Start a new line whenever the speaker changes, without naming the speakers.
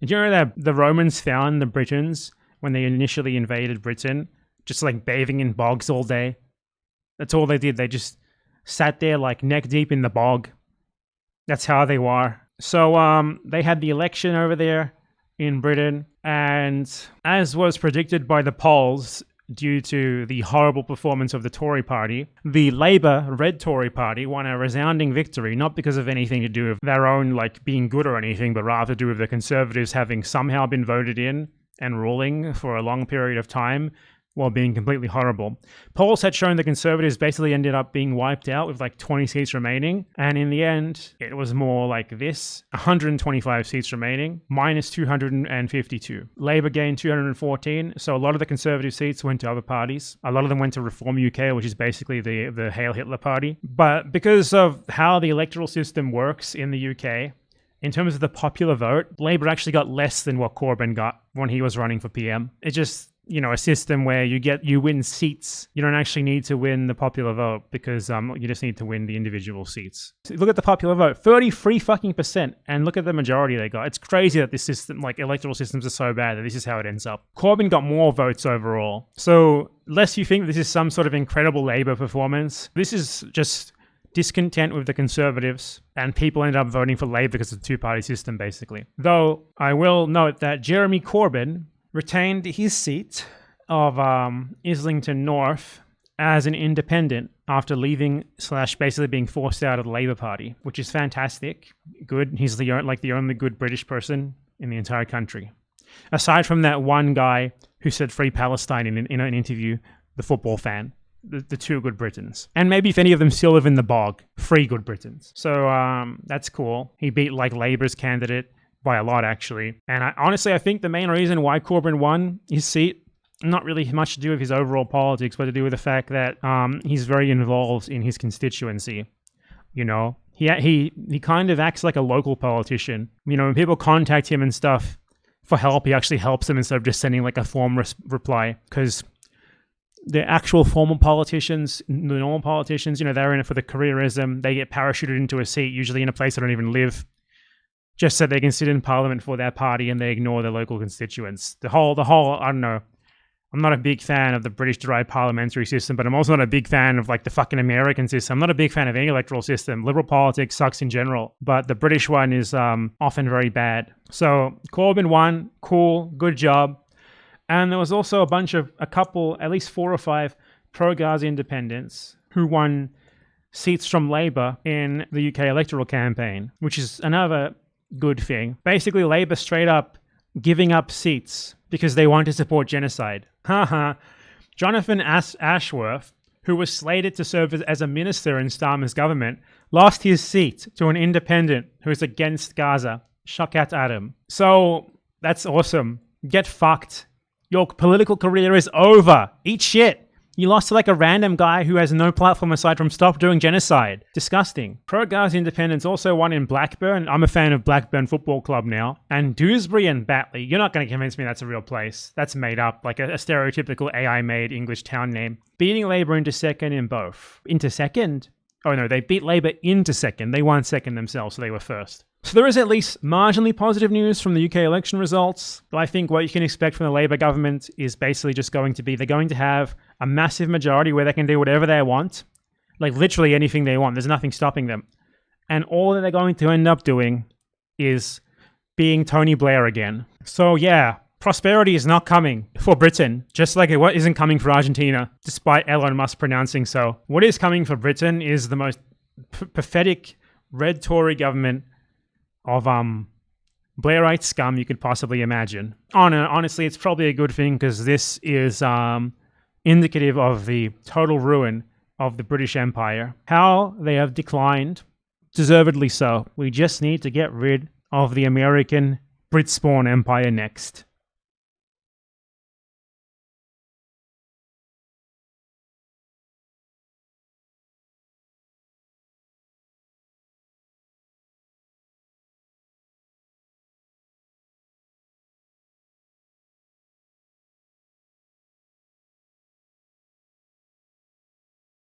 Did you know that the Romans found the Britons when they initially invaded Britain, just like bathing in bogs all day? That's all they did. They just sat there like neck deep in the bog. That's how they were. So they had the election over there in Britain, and as was predicted by the polls, due to the horrible performance of the Tory party, the Labour Red Tory party won a resounding victory, not because of anything to do with their own like being good or anything, but rather to do with the Conservatives having somehow been voted in and ruling for a long period of time while being completely horrible. Polls had shown the Conservatives basically ended up being wiped out with like 20 seats remaining, and in the end, it was more like this: 125 seats remaining, minus 252. Labour gained 214, so a lot of the Conservative seats went to other parties. A lot of them went to Reform UK, which is basically the Hail Hitler party. But because of how the electoral system works in the UK, in terms of the popular vote, Labour actually got less than what Corbyn got when he was running for PM. It's just, you know, a system where you win seats. You don't actually need to win the popular vote because you just need to win the individual seats. So look at the popular vote, 33%, and look at the majority they got. It's crazy that this system, like electoral systems, are so bad that this is how it ends up. Corbyn got more votes overall. So lest you think this is some sort of incredible Labour performance, this is just discontent with the Conservatives, and people ended up voting for Labour because of the two-party system, basically. Though I will note that Jeremy Corbyn retained his seat of Islington North as an independent after leaving / basically being forced out of the Labour Party, which is fantastic. Good. He's the only good British person in the entire country. Aside from that one guy who said Free Palestine in an interview, the football fan. The two good Britons. And maybe if any of them still live in the bog, 3 good Britons. So that's cool. He beat like Labour's candidate by a lot, actually. And honestly, I think the main reason why Corbyn won his seat, not really much to do with his overall politics, but to do with the fact that he's very involved in his constituency. You know, he kind of acts like a local politician. You know, when people contact him and stuff for help, he actually helps them instead of just sending like a form reply. Because the actual formal politicians, the normal politicians, you know, they're in it for the careerism. They get parachuted into a seat, usually in a place they don't even live, just so they can sit in parliament for their party, and they ignore their local constituents. The whole, I don't know. I'm not a big fan of the British-derived parliamentary system, but I'm also not a big fan of like the fucking American system. I'm not a big fan of any electoral system. Liberal politics sucks in general, but the British one is often very bad. So Corbyn won. Cool. Good job. And there was also a couple, at least 4 or 5 pro-Gaza independents who won seats from Labour in the UK electoral campaign, which is another good thing. Basically, Labour straight up giving up seats because they want to support genocide. Haha. Jonathan Ashworth, who was slated to serve as a minister in Starmer's government, lost his seat to an independent who is against Gaza. Shock at Adam. So that's awesome. Get fucked. Your political career is over. Eat shit. You lost to like a random guy who has no platform aside from stop doing genocide. Disgusting. Pro-Gaza independents also won in Blackburn. I'm a fan of Blackburn Football Club now. And Dewsbury and Batley. You're not going to convince me that's a real place. That's made up, like a stereotypical AI-made English town name. Beating Labour into second in both. Into second? Oh no, they beat Labour into second. They won second themselves, so they were first. So there is at least marginally positive news from the UK election results. But I think what you can expect from the Labour government is basically just going to be, they're going to have a massive majority where they can do whatever they want. Like literally anything they want. There's nothing stopping them. And all that they're going to end up doing is being Tony Blair again. So yeah, prosperity is not coming for Britain, just like it isn't coming for Argentina, despite Elon Musk pronouncing so. What is coming for Britain is the most pathetic red Tory government of Blairite scum you could possibly imagine. Honestly, it's probably a good thing because this is indicative of the total ruin of the British Empire. How they have declined, deservedly so. We just need to get rid of the American Brit-spawn empire next.